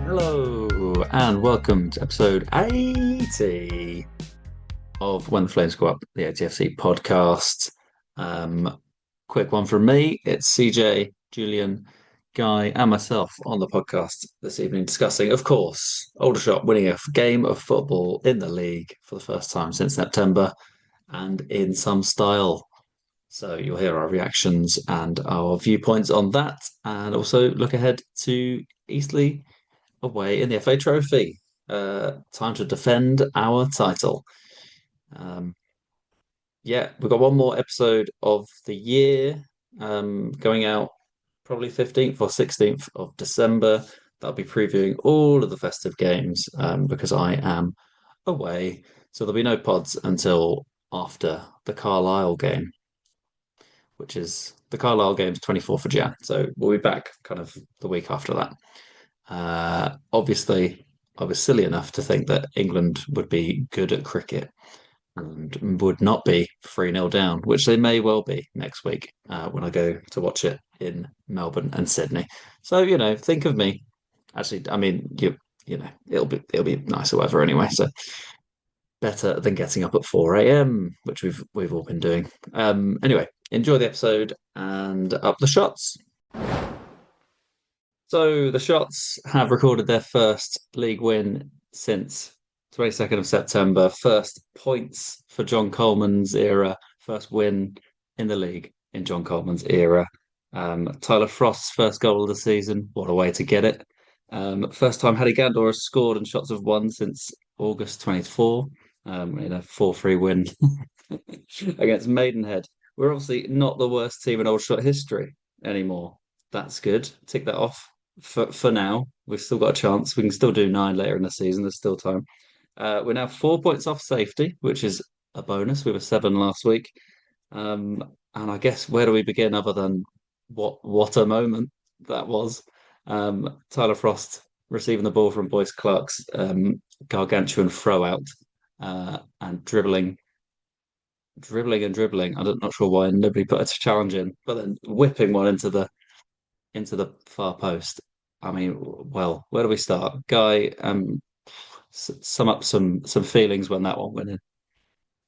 Hello, and welcome to episode 80 of When the Flames Go Up, the ATFC podcast. Quick one from me. It's CJ, Julian, Guy, and myself on the podcast this evening discussing, of course, Aldershot winning a game of football in the league for the first time since September and in some style. So you'll hear our reactions and our viewpoints on that, and also look ahead to Eastleigh away in the FA Trophy. Time to defend our title. Um, yeah, we've got one more episode of the year going out probably 15th or 16th of December. That'll be previewing all of the festive games because I am away. So there'll be no pods until after the Carlisle game, which is the Carlisle game's 24th of Jan. So we'll be back kind of the week after that. Obviously, I was silly enough to think that England would be good at cricket and would not be 3-0 down, which they may well be next week when I go to watch it in Melbourne and Sydney. So, think of me. Actually, I mean, it'll be nicer weather anyway. So better than getting up at 4 a.m., which we've all been doing. Anyway, enjoy the episode and up the shots. So the Shots have recorded their first league win since 22nd of September. First points for John Coleman's era. First win in the league in John Coleman's era. Tyler Frost's first goal of the season. What a way to get it. First time Paddy Gandor has scored and Shots have won since August 24 in a 4-3 win against Maidenhead. We're obviously not the worst team in Old Shot history anymore. That's good. Tick that off for now. We've still got a chance. We can still do 9 later in the season. There's still time. We're now 4 points off safety, which is a bonus. We were 7 last week. And I guess where do we begin other than what a moment that was? Tyler Frost receiving the ball from Boyce Clark's gargantuan throw out and dribbling and dribbling. I'm not sure why nobody put a challenge in, but then whipping one into the far post. I mean, well, where do we start? Guy, sum up some feelings when that one went in.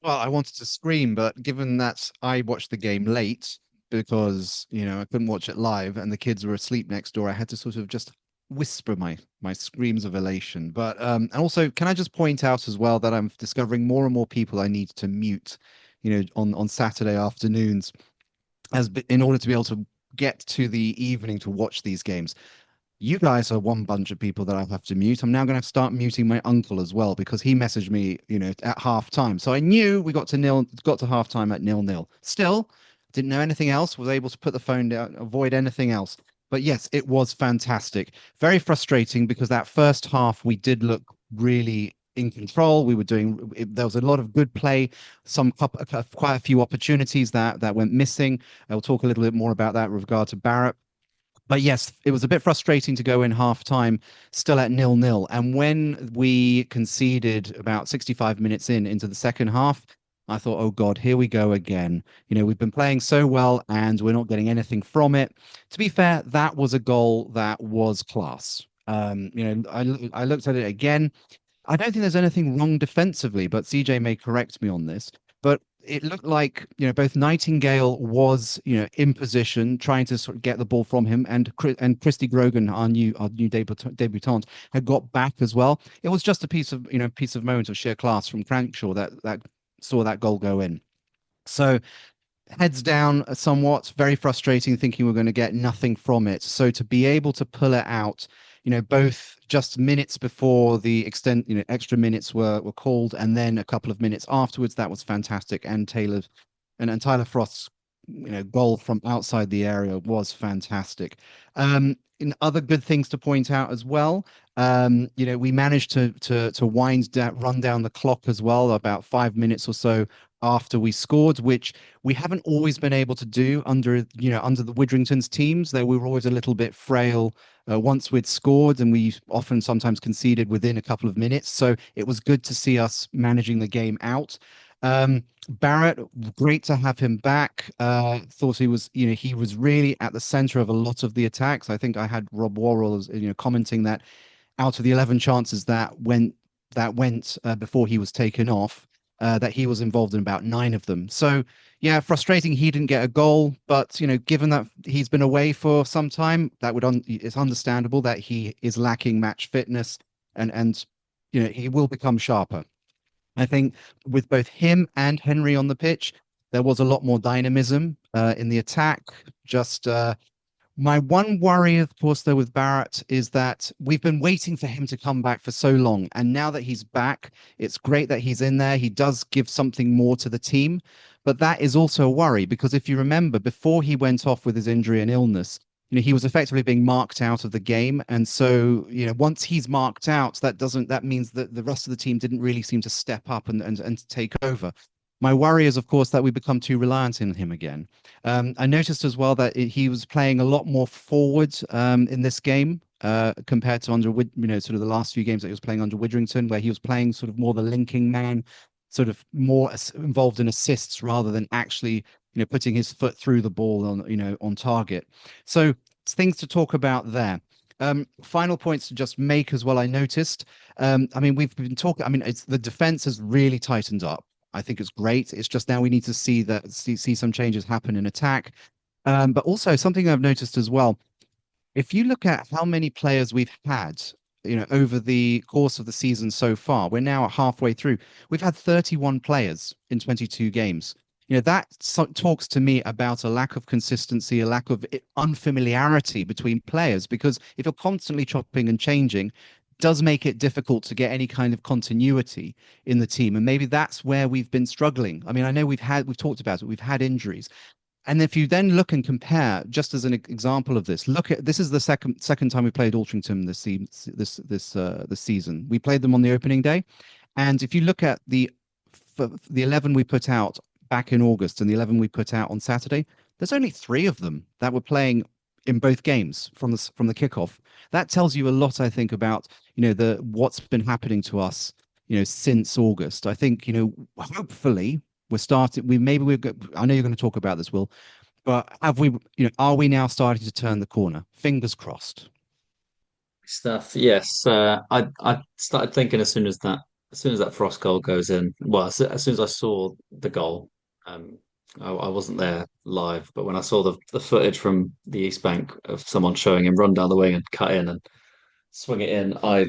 Well, I wanted to scream, but given that I watched the game late because, I couldn't watch it live and the kids were asleep next door, I had to sort of just whisper my screams of elation. But and also, can I just point out as well that I'm discovering more and more people I need to mute, on Saturday afternoons in order to be able to get to the evening to watch these games. You guys are one bunch of people that I have to mute. I'm now going to start muting my uncle as well because he messaged me, at half time. So I knew we got to half time at 0-0. Still, didn't know anything else, was able to put the phone down, avoid anything else. But yes, it was fantastic. Very frustrating because that first half we did look really in control. There was a lot of good play, quite a few opportunities that went missing. I'll talk a little bit more about that with regard to Barrett. But yes, it was a bit frustrating to go in half time still at 0-0. And when we conceded about 65 minutes into the second half, I thought, oh God, here we go again. We've been playing so well and we're not getting anything from it. To be fair, that was a goal that was class. I looked at it again. I don't think there's anything wrong defensively, but CJ may correct me on this. But it looked like both Nightingale was in position trying to sort of get the ball from him, and Christy Grogan, our new debutant, had got back as well. It was just a piece of moment of sheer class from Crankshaw that saw that goal go in. So heads down somewhat, very frustrating, thinking we're going to get nothing from it. So to be able to pull it out, both just minutes before the extra minutes were called, and then a couple of minutes afterwards, that was fantastic. And Tyler Frost's goal from outside the area was fantastic. In other good things to point out as well, we managed to run down the clock as well, about 5 minutes or so after we scored, which we haven't always been able to do under the Widrington's teams. They were always a little bit frail once we'd scored, and we often sometimes conceded within a couple of minutes. So it was good to see us managing the game out. Barrett, great to have him back. Thought he was really at the center of a lot of the attacks. I think I had Rob Worrell as commenting that out of the 11 chances that went before he was taken off, that he was involved in about 9 of them. So yeah, frustrating he didn't get a goal, but given that he's been away for some time, it's understandable that he is lacking match fitness, and he will become sharper. I think with both him and Henry on the pitch, there was a lot more dynamism in the attack. Just my one worry, of course, though, with Barrett is that we've been waiting for him to come back for so long. And now that he's back, it's great that he's in there. He does give something more to the team. But that is also a worry because if you remember, before he went off with his injury and illness, he was effectively being marked out of the game. And so, once he's marked out, that means that the rest of the team didn't really seem to step up and take over. My worry is, of course, that we become too reliant on him again. I noticed as well that he was playing a lot more forward in this game compared to sort of the last few games that he was playing under Widrington, where he was playing sort of more the linking man, sort of more involved in assists rather than actually, putting his foot through the ball on target. So it's things to talk about there. Final points to just make as well. I noticed. I mean, we've been talking. I mean, it's the defense has really tightened up. I think it's great. It's just now we need to see some changes happen in attack. But also something I've noticed as well, if you look at how many players we've had, over the course of the season so far, we're now at halfway through. We've had 31 players in 22 games. That talks to me about a lack of consistency, a lack of unfamiliarity between players, because if you're constantly chopping and changing, does make it difficult to get any kind of continuity in the team. And maybe that's where we've been struggling. I mean, I know we've talked about it, we've had injuries. And if you then look and compare, just as an example of this, this is the second time we played Altrincham this season. We played them on the opening day, and if you look at the 11 we put out back in August and the 11 we put out on Saturday, there's only 3 of them that were playing in both games from the kickoff. That tells you a lot, I think, about the what's been happening to us since August. I think hopefully we're starting. I know you're going to talk about this, Will, but are we now starting to turn the corner? Fingers crossed. Stuff. Yes. I started thinking as soon as that Frost goal goes in. Well, as soon as I saw the goal, um, I wasn't there live, but when I saw the footage from the East Bank of someone showing him run down the wing and cut in and swing it in, I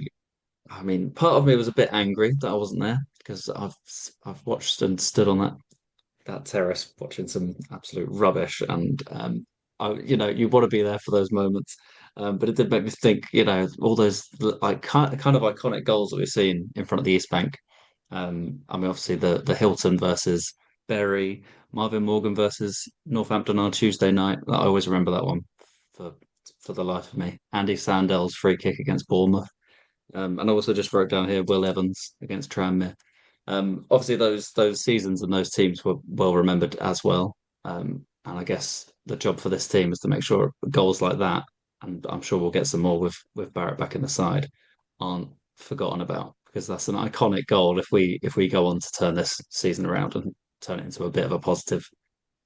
mean, part of me was a bit angry that I wasn't there because I've watched and stood on that terrace watching some absolute rubbish, and you want to be there for those moments. But it did make me think, all those like kind of iconic goals that we've seen in front of the East Bank. I mean, obviously the Hilton versus Bury, Marvin Morgan versus Northampton on Tuesday night. I always remember that one for for the life of me. Andy Sandel's free kick against Bournemouth. And I also just wrote down here Will Evans against Tranmere. Obviously, those seasons and those teams were well remembered as well. And I guess the job for this team is to make sure goals like that, and I'm sure we'll get some more with Barrett back in the side, aren't forgotten about because that's an iconic goal. If we go on to turn this season around and turn it into a bit of a positive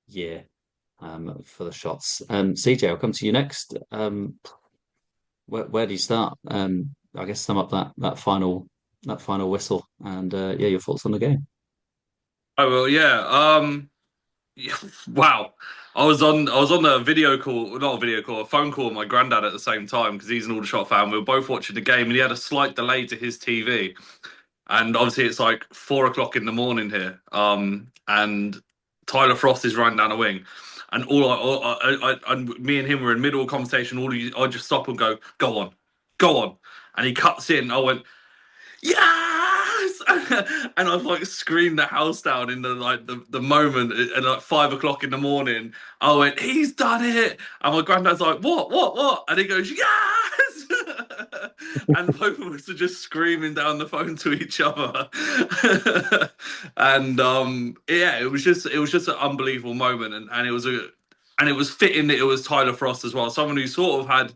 year for the shots. CJ, I'll come to you next. Where do you start? I guess sum up that final whistle and yeah, your thoughts on the game. Oh well, yeah. Yeah, wow. I was on a video call, well, not a video call, a phone call with my granddad at the same time because he's an Aldershot fan. We were both watching the game, and he had a slight delay to his TV. And obviously, it's like 4 o'clock in the morning here. And Tyler Frost is running down a wing, and me and him were in middle of conversation. I just stop and go on, go on, and he cuts in. I went, yes! And I've like screamed the house down in the moment at like 5 o'clock in the morning. I went, he's done it. And my granddad's like, what? And he goes, yes! And both of us are just screaming down the phone to each other. And yeah, it was just an unbelievable moment, and it was fitting that it was Tyler Frost as well, someone who sort of had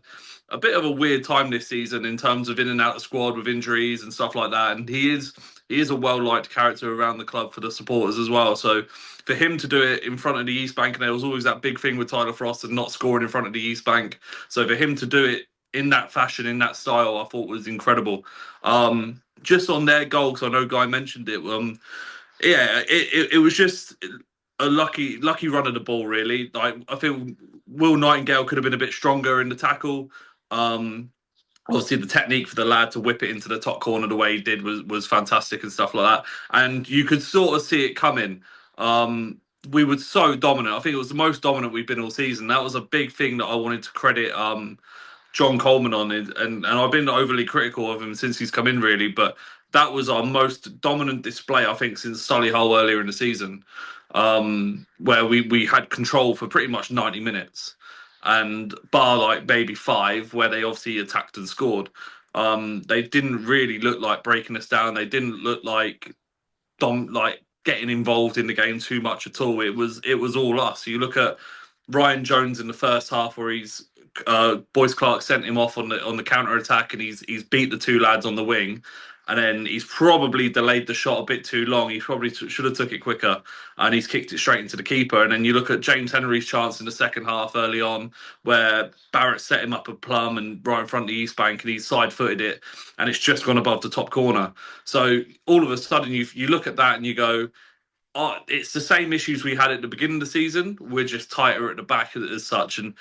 a bit of a weird time this season in terms of in and out of squad with injuries and stuff like that. And he is a well liked character around the club for the supporters as well. So for him to do it in front of the East Bank, and there was always that big thing with Tyler Frost and not scoring in front of the East Bank. So for him to do it in that fashion, in that style, I thought was incredible. Just on their goal, because I know Guy mentioned it. Yeah, it was just a lucky run of the ball, really. Like I think Will Nightingale could have been a bit stronger in the tackle. Um, Obviously the technique for the lad to whip it into the top corner the way he did was fantastic and stuff like that. And you could sort of see it coming. Um, we were so dominant. I think it was the most dominant we've been all season. That was a big thing that I wanted to credit John Coleman on it, and I've been overly critical of him since he's come in, really. But that was our most dominant display, I think, since Solihull earlier in the season, where we had control for pretty much 90 minutes, and bar like maybe five where they obviously attacked and scored. They didn't really look like breaking us down. They didn't look like getting involved in the game too much at all. It was all us. You look at Ryan Jones in the first half where he's Boyce Clark sent him off on the counter attack and he's beat the two lads on the wing, and then he's probably delayed the shot a bit too long. He probably should have took it quicker, and he's kicked it straight into the keeper. And then you look at James Henry's chance in the second half early on, where Barrett set him up a plum and right in front of the East Bank, and he side footed it, and it's just gone above the top corner. So all of a sudden you look at that and you go, oh, it's the same issues we had at the beginning of the season. We're just tighter at the back as such, and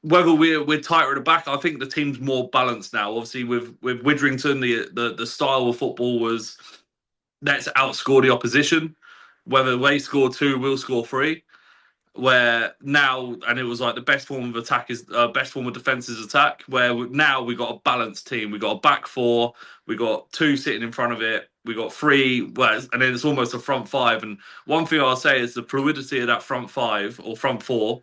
whether we're tighter at the back, I think the team's more balanced now. Obviously, with Widrington, the style of football was let's outscore the opposition. Whether they score two, we'll score three. Where now, and it was like the best form of attack is best form of defense is attack. Where now we got a balanced team. We got a back four. We got two sitting in front of it. We got three, well, and then it's almost a front five. And one thing I'll say is the fluidity of that front five or front four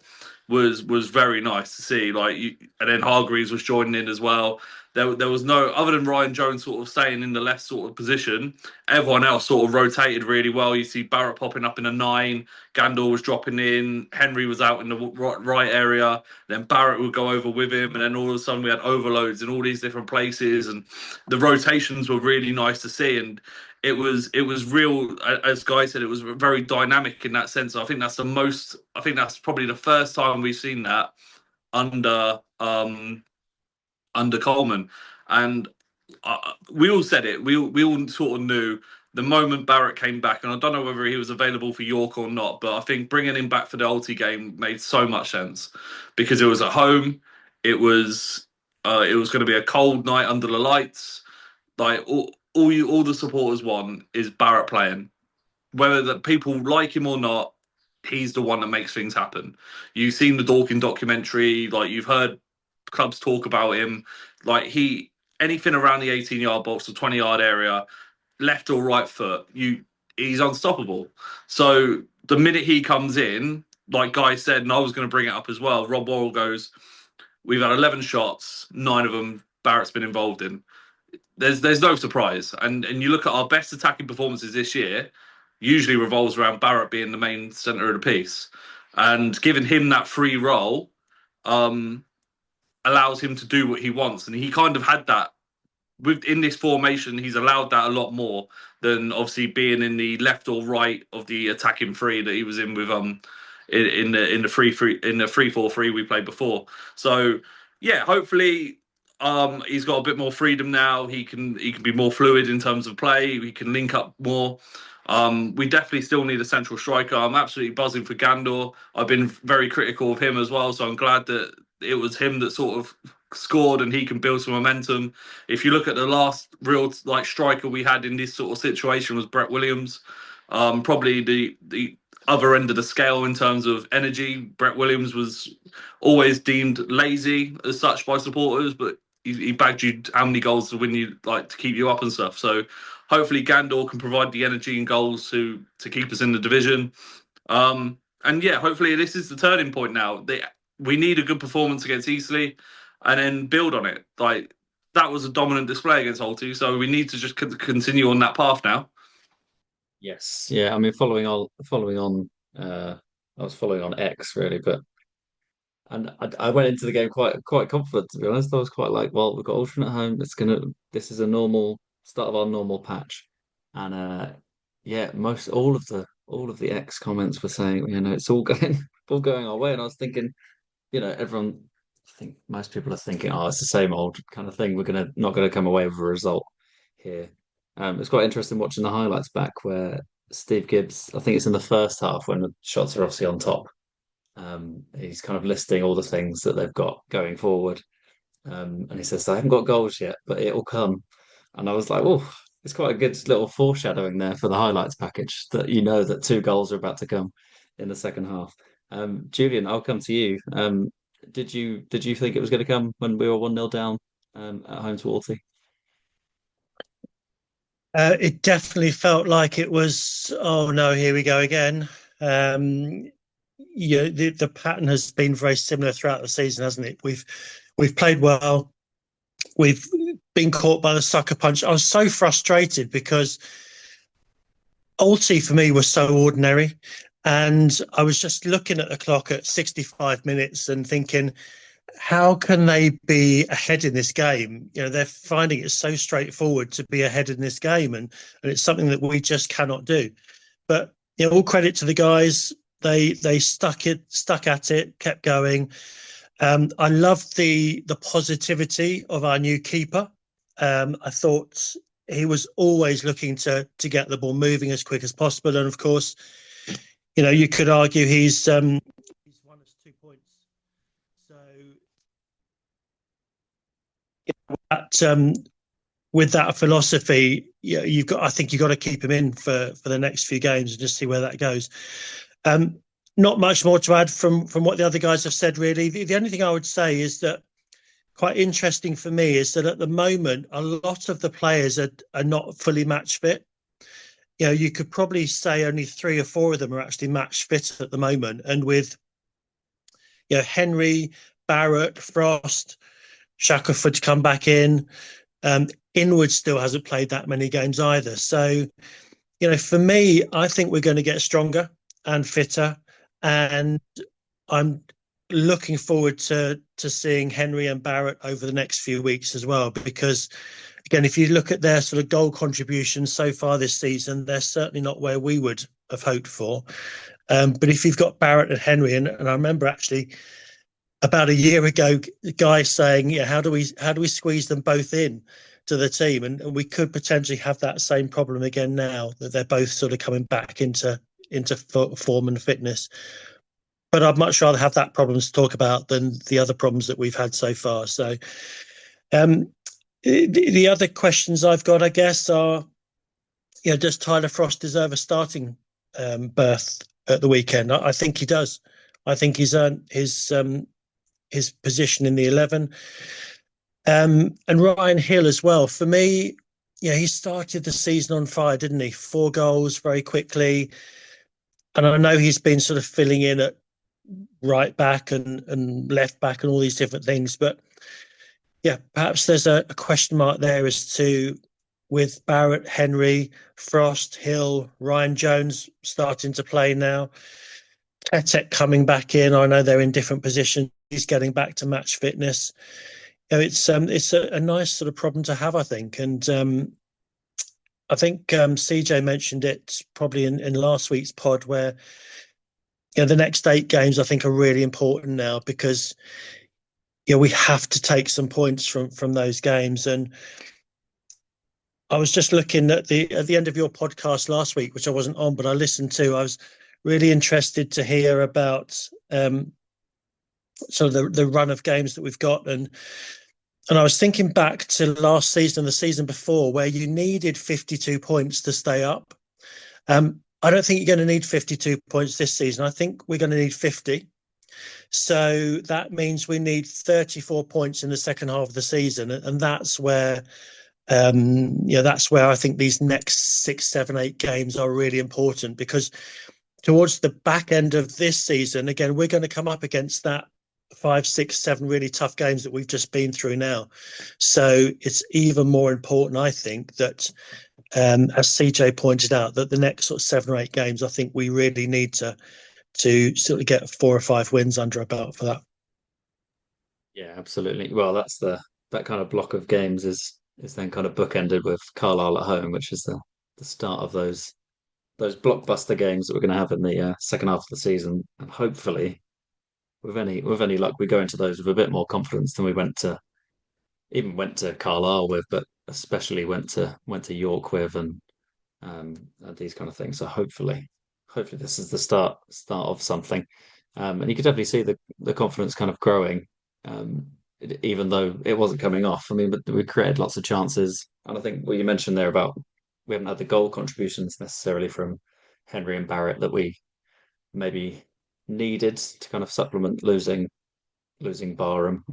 was very nice to see. And then Hargreaves was joining in as well. There was no other than Ryan Jones sort of staying in the left sort of position. Everyone else sort of rotated really well. You see Barrett popping up in a nine, Gandor was dropping in, Henry was out in the right area, then Barrett would go over with him, and then all of a sudden we had overloads in all these different places, and the rotations were really nice to see, and it was real, as Guy said, it was very dynamic in that sense. I think that's probably the first time we've seen that under under Coleman, and we all said it. We all sort of knew the moment Barrett came back, and I don't know whether he was available for York or not, but I think bringing him back for the Ulti game made so much sense because it was at home. It was going to be a cold night under the lights. Like all the supporters want is Barrett playing, whether the people like him or not. He's the one that makes things happen. You've seen the Dorking documentary, like you've heard clubs talk about him. Like anything around the 18-yard box or 20-yard area, left or right foot, he's unstoppable. So the minute he comes in, like Guy said, and I was going to bring it up as well, Rob Worrell goes, we've had 11 shots, 9 of them Barrett's been involved in. There's no surprise. And you look at our best attacking performances this year, usually revolves around Barrett being the main centre of the piece. And giving him that free role, um, allows him to do what he wants, and he kind of had that within this formation. He's allowed that a lot more than obviously being in the left or right of the attacking three that he was in with in the 3-4-3 we played before. So yeah, hopefully he's got a bit more freedom now. He can be more fluid in terms of play. He can link up more. We definitely still need a central striker. I'm absolutely buzzing for Gandor. I've been very critical of him as well, so I'm glad that it was him that sort of scored and he can build some momentum. If you look at the last real like striker we had in this sort of situation was Brett Williams. Probably the other end of the scale in terms of energy. Brett Williams was always deemed lazy as such by supporters, but he bagged you how many goals to win you, like to keep you up and stuff. So hopefully Gandor can provide the energy and goals to keep us in the division. And yeah, hopefully this is the turning point now. We need a good performance against Eastleigh and then build on it. Like that was a dominant display against Holty, so we need to just continue on that path now. Yes, yeah. I mean, following on. I was following on X really, but and I went into the game quite confident, to be honest. I was quite like, well, we've got Ultron at home. This is a normal start of our normal patch, and yeah, most all of the X comments were saying, it's all going all going our way, and I was thinking, everyone. I think most people are thinking, oh, it's the same old kind of thing. We're gonna not gonna come away with a result here. It's quite interesting watching the highlights back where Steve Gibbs, I think it's in the first half when the shots are obviously on top. He's kind of listing all the things that they've got going forward. And he says, I haven't got goals yet, but it'll come. And I was like, oh, it's quite a good little foreshadowing there for the highlights package that you know that two goals are about to come in the second half. Julian, I'll come to you. Did you think it was going to come when we were 1-0 down at home to Walty? It definitely felt like it was, oh no, here we go again. Um, the pattern has been very similar throughout the season, hasn't it? We've played well. We've been caught by the sucker punch. I was so frustrated because Ulti for me was so ordinary. And I was just looking at the clock at 65 minutes and thinking, how can they be ahead in this game? They're finding it so straightforward to be ahead in this game, and it's something that we just cannot do. But all credit to the guys. They stuck at it, kept going. I loved the positivity of our new keeper. I thought he was always looking to get the ball moving as quick as possible, and of course, you could argue he's won us 2 points. So that, with that philosophy, I think you've got to keep him in for the next few games and just see where that goes. Not much more to add from what the other guys have said, really. The only thing I would say is that quite interesting for me is that at the moment, a lot of the players are not fully match fit. You could probably say only 3 or 4 of them are actually match fit at the moment. And with Henry, Barrett, Frost, Shackelford to come back in, Inwood still hasn't played that many games either. So, for me, I think we're going to get stronger and fitter. And I'm looking forward to seeing Henry and Barrett over the next few weeks as well, because again, if you look at their sort of goal contributions so far this season, they're certainly not where we would have hoped for. But if you've got Barrett and Henry, and I remember actually about a year ago, the guy saying, how do we squeeze them both in to the team? And we could potentially have that same problem again now that they're both sort of coming back into form and fitness. But I'd much rather have that problem to talk about than the other problems that we've had so far. So the other questions I've got, I guess, are, does Tyler Frost deserve a starting berth at the weekend? I think he does. I think he's earned his position in the 11. And Ryan Hill as well. For me, he started the season on fire, didn't he? 4 goals very quickly. And I know he's been sort of filling in at right back and left back and all these different things. But perhaps there's a question mark there as to, with Barrett, Henry, Frost, Hill, Ryan Jones starting to play now, Etek coming back in. I know they're in different positions. He's getting back to match fitness. It's a nice sort of problem to have, I think. And I think CJ mentioned it probably in last week's pod, where the next 8 games I think are really important now, because we have to take some points from those games. And I was just looking at the end of your podcast last week, which I wasn't on, but I listened to. I was really interested to hear about sort of the run of games that we've got, and I was thinking back to last season and the season before, where you needed 52 points to stay up. I don't think you're going to need 52 points this season. I think we're going to need 50. So that means we need 34 points in the second half of the season, and that's where I think these next 6, 7, 8 games are really important, because towards the back end of this season, again, we're going to come up against that 5, 6, 7 really tough games that we've just been through now. So it's even more important, I think, that as CJ pointed out, that the next sort of 7 or 8 games, I think we really need to sort of get 4 or 5 wins under our belt for that. Yeah, absolutely. Well, that kind of block of games is then kind of bookended with Carlisle at home, which is the start of those blockbuster games that we're going to have in the second half of the season, and hopefully with any luck, we go into those with a bit more confidence than we went to Carlisle with, but especially went to York with, and these kind of things. So hopefully this is the start of something. And you could definitely see the confidence kind of growing, um, even though it wasn't coming off. I mean, but we created lots of chances, and I think what you mentioned there about we haven't had the goal contributions necessarily from Henry and Barrett that we maybe needed to kind of supplement losing Barham.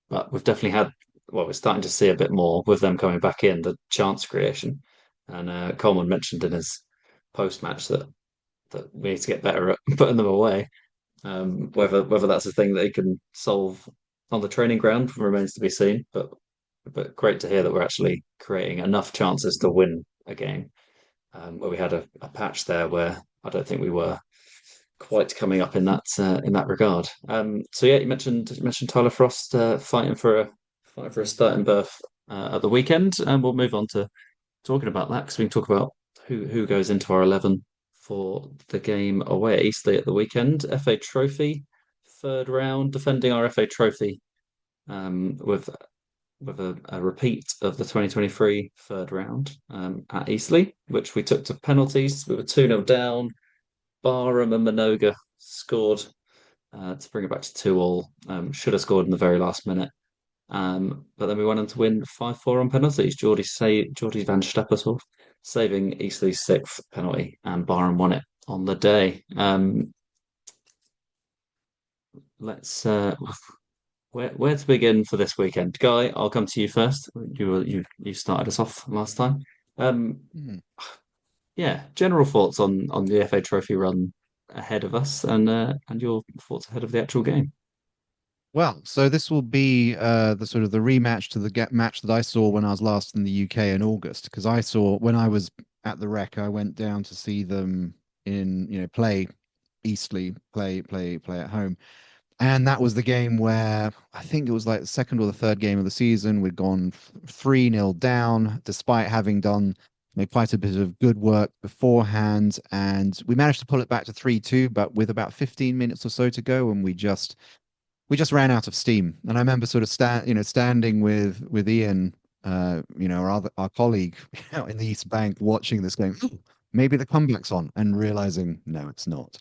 But we've definitely had, well, we're starting to see a bit more with them coming back in, the chance creation. And Coleman mentioned in his post match that we need to get better at putting them away. Whether that's a thing that he can solve on the training ground remains to be seen. But great to hear that we're actually creating enough chances to win a game. Where we had a patch there where I don't think we were quite coming up in that regard. So yeah, you mentioned Tyler Frost fighting for a starting berth at the weekend, and we'll move on to talking about that because we can talk about who goes into our 11 for the game away at Eastleigh at the weekend. FA Trophy, third round, defending our FA Trophy with a repeat of the 2023 third round at Eastleigh, which we took to penalties. We were 2-0 down. Barham and Minoga scored to bring it back to 2-2. Should have scored in the very last minute. But then we went on to win 5-4 on penalties. Geordie van Steppershoff saving Eastleigh's sixth penalty, and Barham won it on the day. Let's where to begin for this weekend, Guy? I'll come to you first. You started us off last time. Hmm. Yeah, general thoughts on the FA Trophy run ahead of us, and your thoughts ahead of the actual game. Well, so this will be the sort of the rematch to the get match that I saw when I was last in the UK in August. Because I saw when I was at the Rec, I went down to see them play Eastleigh, play at home. And that was the game where I think it was like the second or the third game of the season. We'd gone 3-0 down, despite having done quite a bit of good work beforehand. And we managed to pull it back to 3-2, but with about 15 minutes or so to go, and we just ran out of steam. And I remember sort of standing with Ian, our colleague in the East Bank, watching this game. "Oh, maybe the comeback's on," and realizing no, it's not.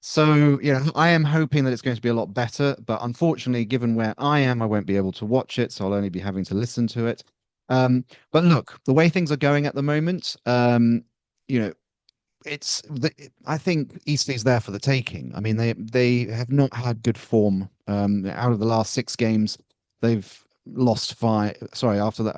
So, I am hoping that it's going to be a lot better, but unfortunately, given where I am, I won't be able to watch it, so I'll only be having to listen to it. But look, the way things are going at the moment, you know, I think Eastley's there for the taking. I mean, they have not had good form. Out of the last six games, they've lost five. Sorry, after the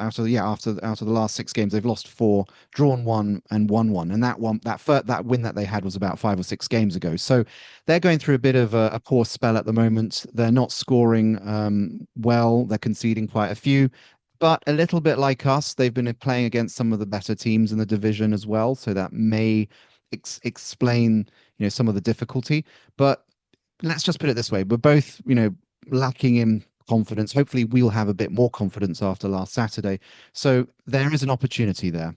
last six games, they've lost four, drawn one, and won one. And that win that they had was about 5 or 6 games ago. So they're going through a bit of a poor spell at the moment. They're not scoring well. They're conceding quite a few. But a little bit like us, they've been playing against some of the better teams in the division as well. So that may explain some of the difficulty. But let's just put it this way: we're both lacking in confidence. Hopefully we'll have a bit more confidence after last Saturday, so there is an opportunity there.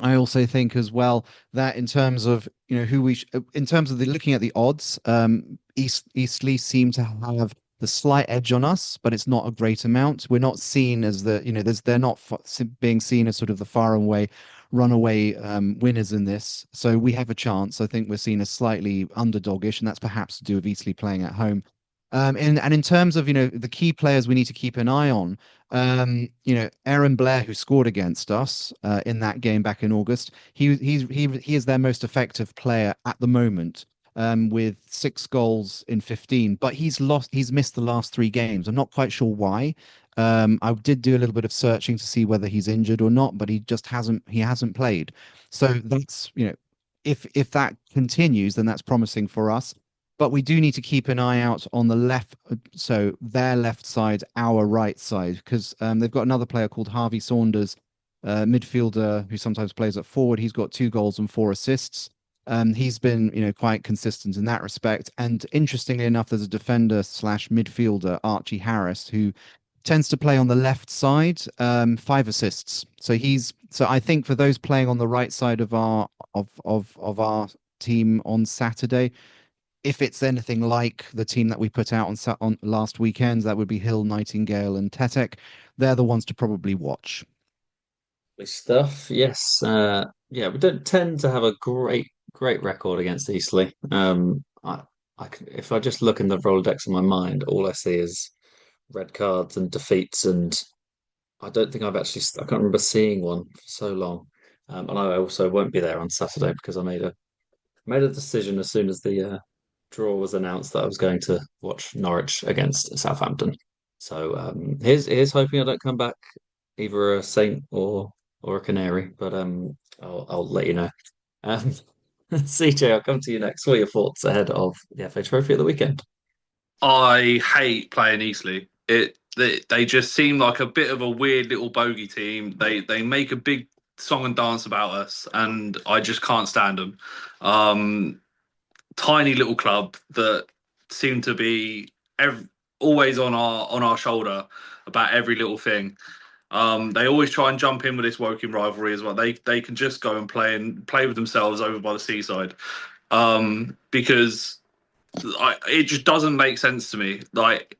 I also think as well that in terms of who in terms of the looking at the odds, Eastleigh seem to have the slight edge on us, but it's not a great amount. We're not seen as they're not being seen as sort of the far away runaway winners in this. So we have a chance. I think we're seen as slightly underdogish, and that's perhaps to do with Eastleigh playing at home. And in terms of the key players we need to keep an eye on, Aaron Blair, who scored against us in that game back in August, he is their most effective player at the moment. With 6 goals in 15, but he's missed the last 3 games. I'm not quite sure why. I did do a little bit of searching to see whether he's injured or not, but he hasn't played. So that's, if that continues, then that's promising for us. But we do need to keep an eye out on the left, so their left side, our right side, because they've got another player called Harvey Saunders, midfielder who sometimes plays at forward. He's got 2 goals and 4 assists. He's been, quite consistent in that respect. And interestingly enough, there's a defender slash midfielder, Archie Harris, who tends to play on the left side, 5 assists. So I think for those playing on the right side of our team on Saturday, if it's anything like the team that we put out on last weekend, that would be Hill, Nightingale, and Tetek. They're the ones to probably watch. Stuff. Yes. Yeah, we don't tend to have a great record against Eastleigh. If I just look in the Rolodex in my mind, all I see is red cards and defeats, and I don't think I can't remember seeing one for so long. And I also won't be there on Saturday because I made a decision as soon as the draw was announced that I was going to watch Norwich against Southampton. So here's hoping I don't come back either a saint or a canary, but I'll let you know. Um, CJ, I'll come to you next. What are your thoughts ahead of the FA Trophy at the weekend? I hate playing Eastleigh. They just seem like a bit of a weird little bogey team. They make a big song and dance about us, and I just can't stand them. Um, Tiny little club that seem to be always on our shoulder about every little thing. They always try and jump in with this Woking rivalry as well. They can just go and play with themselves over by the seaside, because it just doesn't make sense to me. Like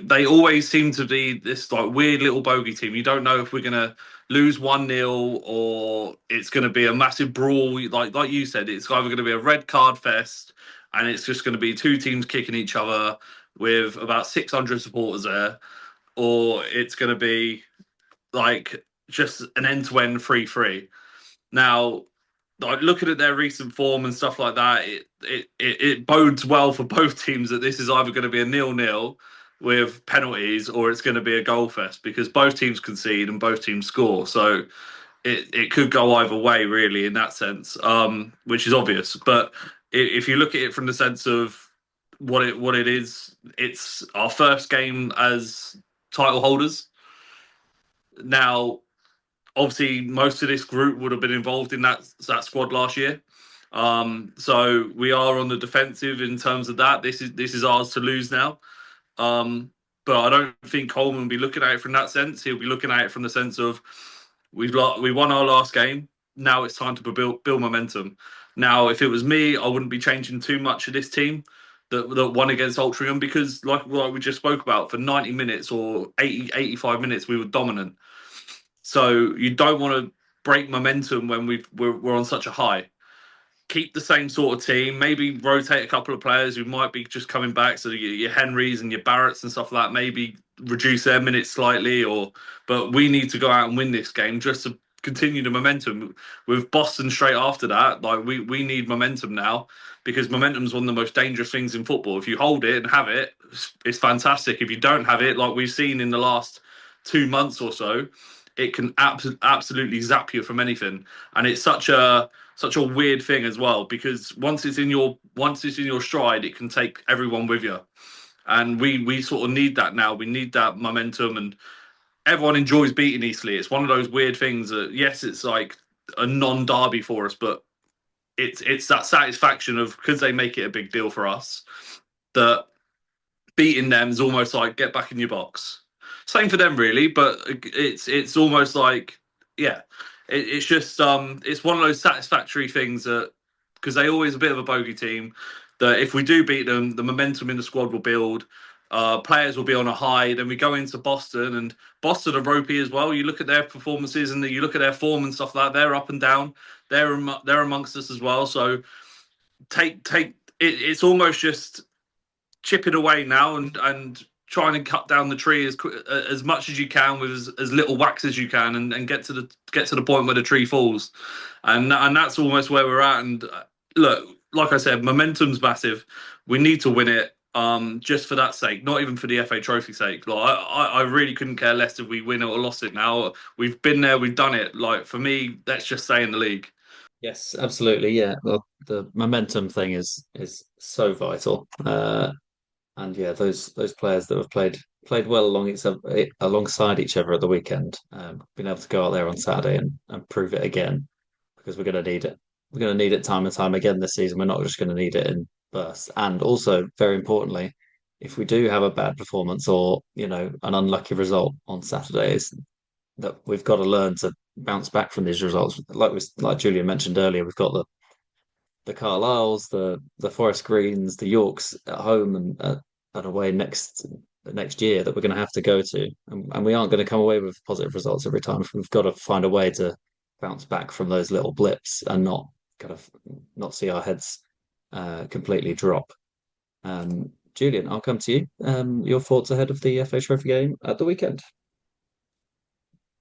they always seem to be this like weird little bogey team. You don't know if we're gonna lose 1-0 or it's gonna be a massive brawl. Like you said, it's either gonna be a red card fest and it's just gonna be two teams kicking each other with about 600 supporters there, or it's gonna be like just an end to end 3-3. Now, like looking at their recent form and stuff like that, it bodes well for both teams that this is either going to be a 0-0 with penalties or it's going to be a goal fest because both teams concede and both teams score. So it could go either way, really, in that sense, which is obvious. But if you look at it from the sense of what it is, it's our first game as title holders. Now, obviously most of this group would have been involved in that squad last year. So we are on the defensive in terms of that. This is ours to lose now. Um, but I don't think Coleman will be looking at it from that sense. He'll be looking at it from the sense of we won our last game. Now it's time to build momentum. Now, if it was me, I wouldn't be changing too much of this team that won against Altrincham because, like we just spoke about, for 90 minutes or 85 minutes, we were dominant. So you don't want to break momentum when we're on such a high. Keep the same sort of team. Maybe rotate a couple of players who might be just coming back. So your Henrys and your Barretts and stuff like that. Maybe reduce their minutes slightly. But we need to go out and win this game just to continue the momentum. With Boston straight after that, like we need momentum now because momentum is one of the most dangerous things in football. If you hold it and have it, it's fantastic. If you don't have it, like we've seen in the last 2 months or so, it can absolutely zap you from anything. And it's such a weird thing as well because once it's in your stride, it can take everyone with you. And we sort of need that now. We need that momentum, and everyone enjoys beating Eastleigh. It's one of those weird things that yes, it's like a non-derby for us, but it's that satisfaction of because they make it a big deal for us that beating them is almost like get back in your box. Same for them, really, but it's almost like yeah, it's just it's one of those satisfactory things that because they always a bit of a bogey team that if we do beat them, the momentum in the squad will build. Players will be on a high. Then we go into Boston, and Boston are ropey as well. You look at their performances and you look at their form and stuff like that. They're up and down. They're amongst us as well. So take it. It's almost just chip it away now and trying to cut down the tree as much as you can with as little wax as you can and get to the point where the tree falls, and that's almost where we're at. And look, like I said, momentum's massive. We need to win it. Just for that sake, not even for the FA Trophy sake. Like I really couldn't care less if we win it or lost it. Now we've been there, we've done it. Like for me, let's just stay in the league. Yes, absolutely. Yeah, well, the momentum thing is so vital. And yeah, those players that have played well alongside each other at the weekend, being able to go out there on Saturday and prove it again because we're going to need it. We're going to need it time and time again this season. We're not just going to need it in bursts. And also, very importantly, if we do have a bad performance or an unlucky result on Saturdays, that we've got to learn to bounce back from these results. Like Julian mentioned earlier, we've got the Carlisles, the Forest Greens, the Yorks at home and away next year that we're going to have to go to, and we aren't going to come away with positive results every time. We've got to find a way to bounce back from those little blips and not see our heads completely drop. Julian, I'll come to you. Your thoughts ahead of the FA Trophy game at the weekend?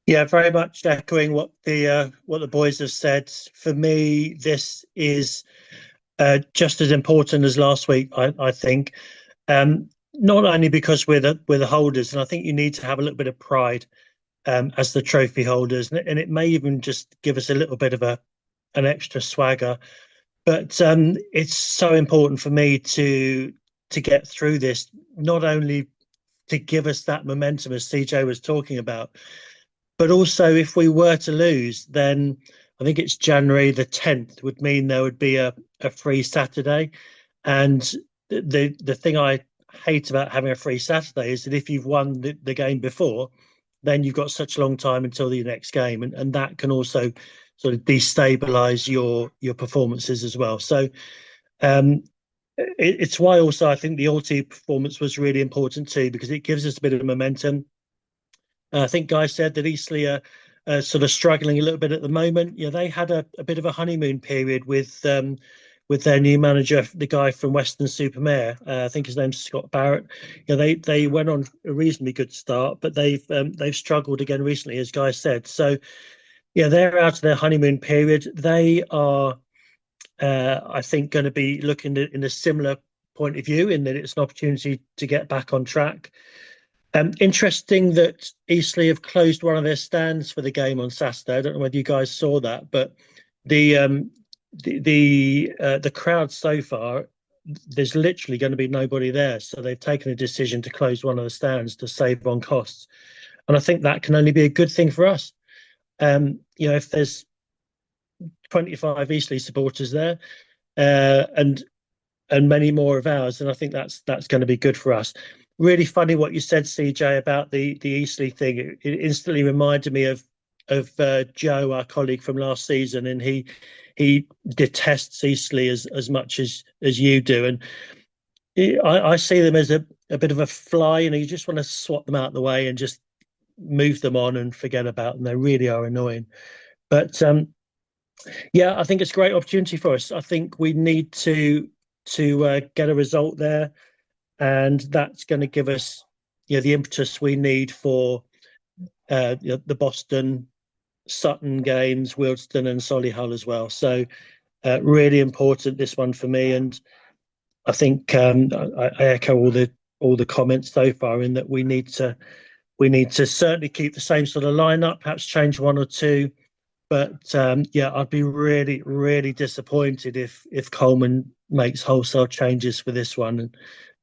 Yeah, very much echoing what the boys have said. For me, this is just as important as last week. I think, not only because we're the holders, and I think you need to have a little bit of pride as the trophy holders, and it may even just give us a little bit of an extra swagger. But it's so important for me to get through this, not only to give us that momentum as CJ was talking about, but also if we were to lose, then I think it's January the 10th would mean there would be a free Saturday. And the thing I hate about having a free Saturday is that if you've won the game before, then you've got such a long time until the next game, and that can also sort of destabilize your performances as well. So it's why also I think the Alti performance was really important too, because it gives us a bit of momentum. I think Guy said that Eastleigh are sort of struggling a little bit at the moment. You know, they had a bit of a honeymoon period with their new manager, the guy from Western-super-Mare. I think his name's Scott Barrett. You know, they went on a reasonably good start, but they've struggled again recently, as Guy said. So, yeah, they're out of their honeymoon period. They are, I think, going to be looking at, in a similar point of view, in that it's an opportunity to get back on track. Interesting that Eastleigh have closed one of their stands for the game on Saturday. I don't know whether you guys saw that, but the crowd so far, there's literally going to be nobody there. So they've taken a decision to close one of the stands to save on costs, and I think that can only be a good thing for us. You know, if there's 25 Eastleigh supporters there, and many more of ours, and I think that's going to be good for us. Really funny what you said, CJ, about the Eastleigh thing. It instantly reminded me of Joe, our colleague from last season, and he detests Eastleigh as much as you do, and I see them as a bit of a fly. You know, you just want to swat them out of the way and just move them on and forget about them. They really are annoying. But yeah, I think it's a great opportunity for us. I think we need to get a result there, and that's going to give us, you know, the impetus we need for you know, the Boston, Sutton games, Wildston, and Solihull as well. So really important, this one for me, and I think I echo all the comments so far in that we need to certainly keep the same sort of lineup, perhaps change one or two. But yeah, I'd be really, really disappointed if Coleman makes wholesale changes for this one.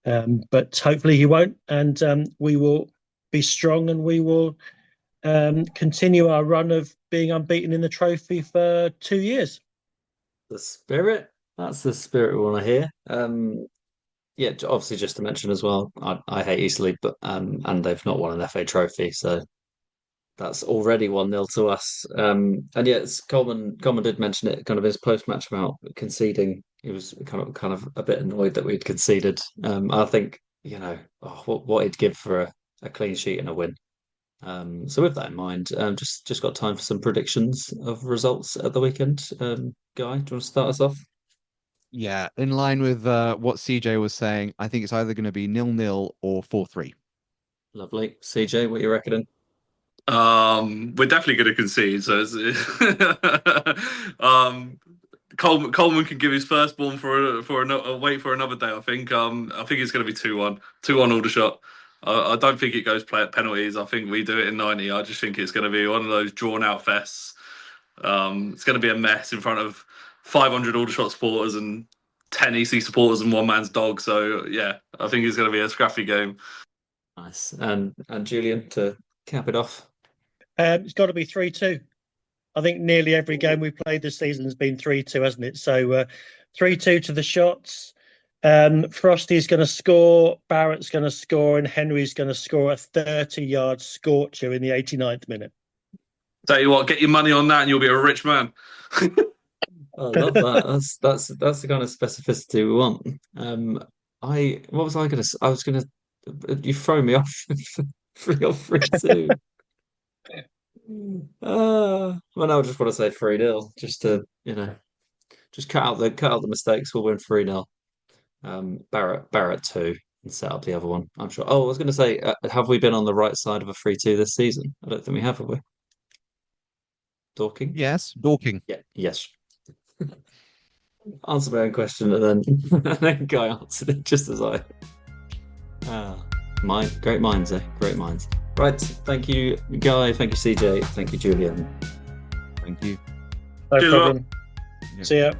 But hopefully he won't, and we will be strong, and we will continue our run of being unbeaten in the trophy for 2 years. The spirit. That's the spirit we want to hear. Yeah, obviously, just to mention as well, I hate Eastleigh, but and they've not won an FA trophy, so that's already 1-0 to us. And yeah, Coleman did mention it, kind of his post match about conceding. He was kind of a bit annoyed that we'd conceded. I think, you know, what he'd give for a clean sheet and a win. So with that in mind, just got time for some predictions of results at the weekend. Guy, do you want to start us off? Yeah, in line with what CJ was saying, I think it's either going to be 0-0 or 4-3. Lovely. CJ, what you reckoning? We're definitely going to concede. So Coleman can give his firstborn wait for another day. I think it's going to be 2-1, 2-1 Aldershot. I don't think it goes penalties. I think we do it in 90. I just think it's going to be one of those drawn out fests. It's going to be a mess in front of 500 Aldershot supporters and 10 EC supporters and one man's dog. So yeah, I think it's going to be a scrappy game. Nice. And Julian, to cap it off. It's got to be 3-2. I think nearly every game we played this season has been 3-2, hasn't it? So 3-2 to the shots. Frosty's going to score, Barrett's going to score, and Henry's going to score a 30-yard scorcher in the 89th minute. Tell you what, get your money on that and you'll be a rich man. love that. That's the kind of specificity we want. What was I gonna? I was gonna. You throw me off. 3-3-2. Well, no, I just want to say 3-0, just to just cut out the mistakes. We'll win 3-0. Barrett 2 and set up the other one. I'm sure. Oh, I was going to say, have we been on the right side of a 3-2 this season? I don't think we have we? Dorking? Yes, Dorking. Yeah. Yes. Answer my own question, and then Guy answered it just as I. Great minds, eh? Great minds. Right. Thank you, Guy. Thank you, CJ. Thank you, Julian. Thank you. No Cheers, problem. Yeah. See ya.